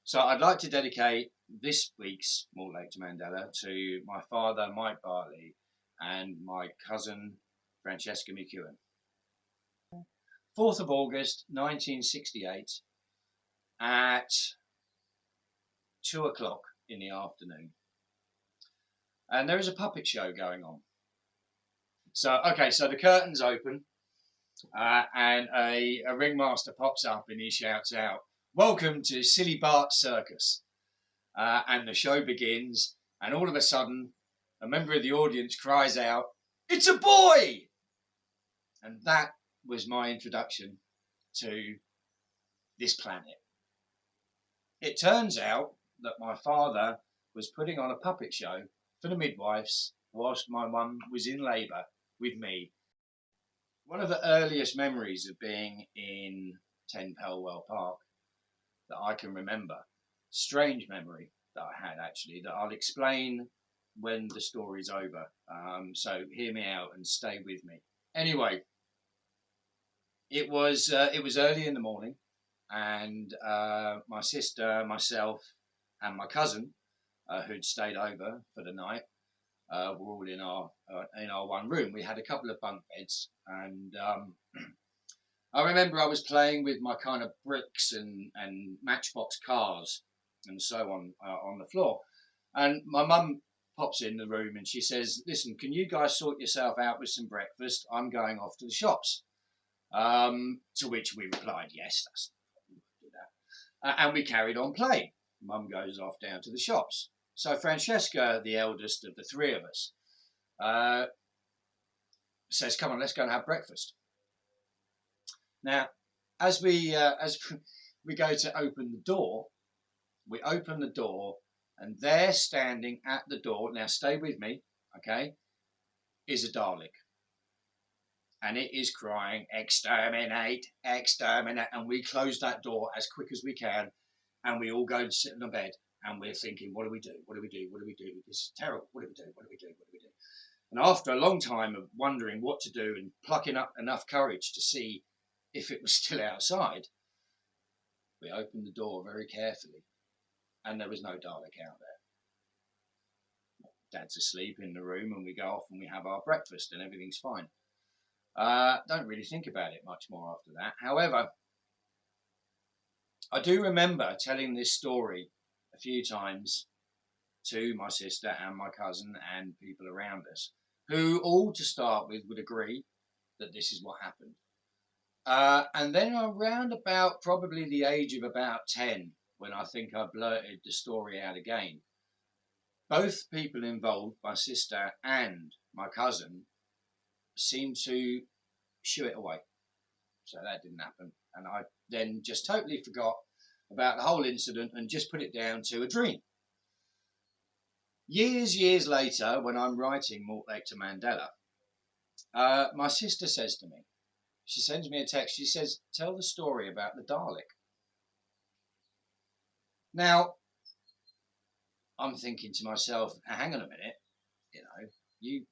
So I'd like to dedicate this week's Mortlake to Mandela to my father, Mike Bartley, and my cousin, Francesca McEwen. 4th of August 1968 at 2 o'clock in the afternoon. And there is a puppet show going on. So the curtains open, and a ringmaster pops up and he shouts out, "Welcome to Silly Bart's Circus." And the show begins, and all of a sudden, a member of the audience cries out, "It's a boy!" And that was my introduction to this planet. It turns out that my father was putting on a puppet show for the midwives whilst my mum was in labour with me. One of the earliest memories of being in 10 Pelwell Park that I can remember, strange memory that I had actually, that I'll explain when the story's over. So hear me out and stay with me. Anyway, it was early in the morning, and my sister, myself, and my cousin, who'd stayed over for the night, were all in our one room. We had a couple of bunk beds, and I remember I was playing with my kind of bricks and matchbox cars and so on the floor. And my mum pops in the room and she says, "Listen, can you guys sort yourself out with some breakfast? I'm going off to the shops." To which we replied, "Yes, that's we'll do that." And we carried on playing. Mum goes off down to the shops. So Francesca, the eldest of the three of us, says, "Come on, let's go and have breakfast." Now, as we go to open the door, we open the door, and there, standing at the door, now stay with me, okay, is a Dalek, and it is crying, "Exterminate, exterminate!" And we close that door as quick as we can, and we all go and sit on the bed, and we're thinking, "What do we do? What do we do? What do we do? This is terrible. What do we do? What do we do? What do we do?" And after a long time of wondering what to do and plucking up enough courage to see if it was still outside, we opened the door very carefully, and there was no Dalek out there. Dad's asleep in the room, and we go off and we have our breakfast, and everything's fine. Don't really think about it much more after that. However, I do remember telling this story a few times to my sister and my cousin and people around us, who all to start with would agree that this is what happened. And then around about probably the age of about 10, when I think I blurted the story out again, both people involved, my sister and my cousin, seemed to shoo it away. So that didn't happen. And I then just totally forgot about the whole incident and just put it down to a dream. Years later, when I'm writing Mortlake to Mandela, my sister says to me, she sends me a text, she says, "Tell the story about the Dalek." Now, I'm thinking to myself, hang on a minute, you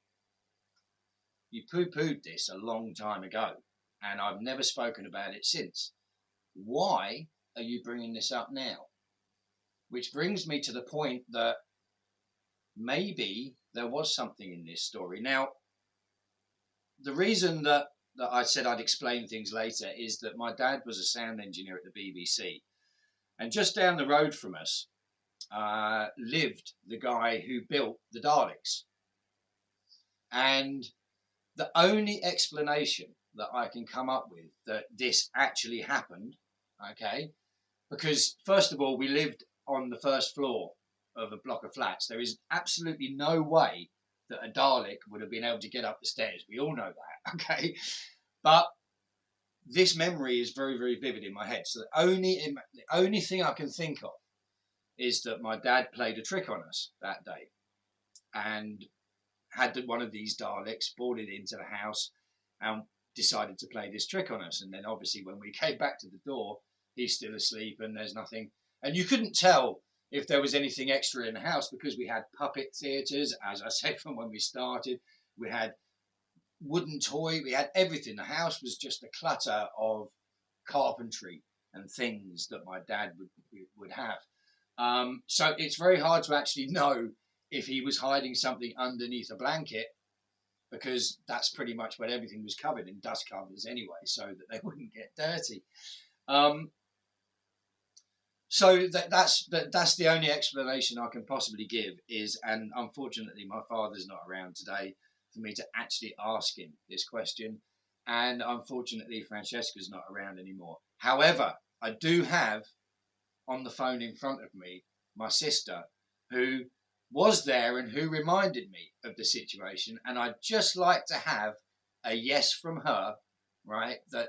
poo-pooed this a long time ago, and I've never spoken about it since. Why are you bringing this up now? Which brings me to the point that maybe there was something in this story. Now, the reason that I said I'd explain things later is that my dad was a sound engineer at the BBC, and just down the road from us lived the guy who built the Daleks. And the only explanation that I can come up with that this actually happened, okay, because first of all, we lived on the first floor of a block of flats. There is absolutely no way that a Dalek would have been able to get up the stairs. We all know that, okay? But this memory is very, very vivid in my head. So the only thing I can think of is that my dad played a trick on us that day and had one of these Daleks boarded into the house and decided to play this trick on us. And then obviously when we came back to the door, he's still asleep and there's nothing. And you couldn't tell if there was anything extra in the house because we had puppet theatres, as I said from when we started. We had wooden toy, we had everything. The house was just a clutter of carpentry and things that my dad would have. So it's very hard to actually know if he was hiding something underneath a blanket, because that's pretty much what everything was covered in, dust covers anyway, so that they wouldn't get dirty. Um, so that's the only explanation I can possibly give is, and unfortunately my father's not around today for me to actually ask him this question, and unfortunately Francesca's not around anymore. However, I do have on the phone in front of me my sister, who was there and who reminded me of the situation, and I'd just like to have a yes from her, right, that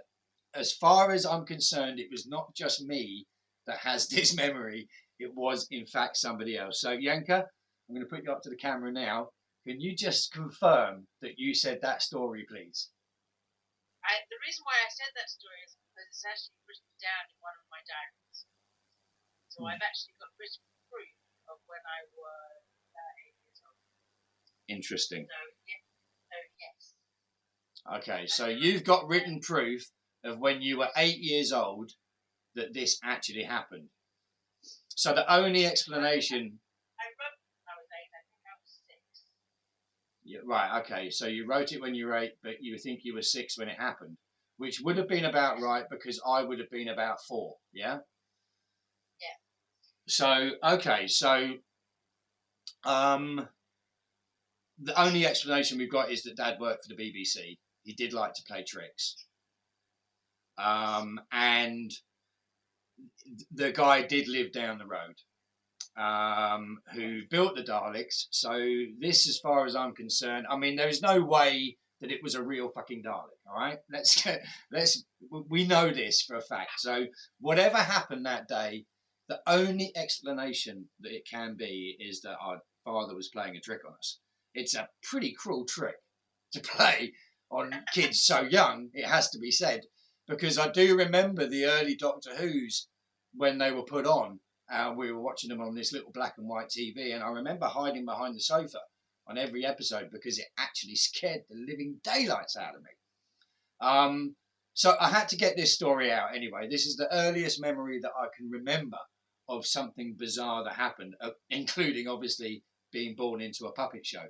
as far as I'm concerned, it was not just me that has this memory. It was, in fact, somebody else. So, Yanka, I'm going to put you up to the camera now. Can you just confirm that you said that story, please? The reason why I said that story is because it's actually written down in one of my diaries. So I've actually got written proof of when I was 8 years old. Interesting. So yes. Okay, so you've got written proof of when you were 8 years old that this actually happened. So the only explanation. I wrote when I was 8. I think I was 6. Yeah, right. Okay. So you wrote it when you were 8, but you think you were 6 when it happened, which would have been about right because I would have been about 4. Yeah. Yeah. So okay. So um, the only explanation we've got is that Dad worked for the BBC. He did like to play tricks. And the guy did live down the road. Who built the Daleks. So this, as far as I'm concerned, I mean, there's no way that it was a real fucking Dalek. All right, we know this for a fact. So whatever happened that day, the only explanation that it can be is that our father was playing a trick on us. It's a pretty cruel trick to play on kids so young, it has to be said, because I do remember the early Doctor Who's when they were put on. We were watching them on this little black and white TV, and I remember hiding behind the sofa on every episode because it actually scared the living daylights out of me. So I had to get this story out anyway. This is the earliest memory that I can remember of something bizarre that happened, including obviously being born into a puppet show.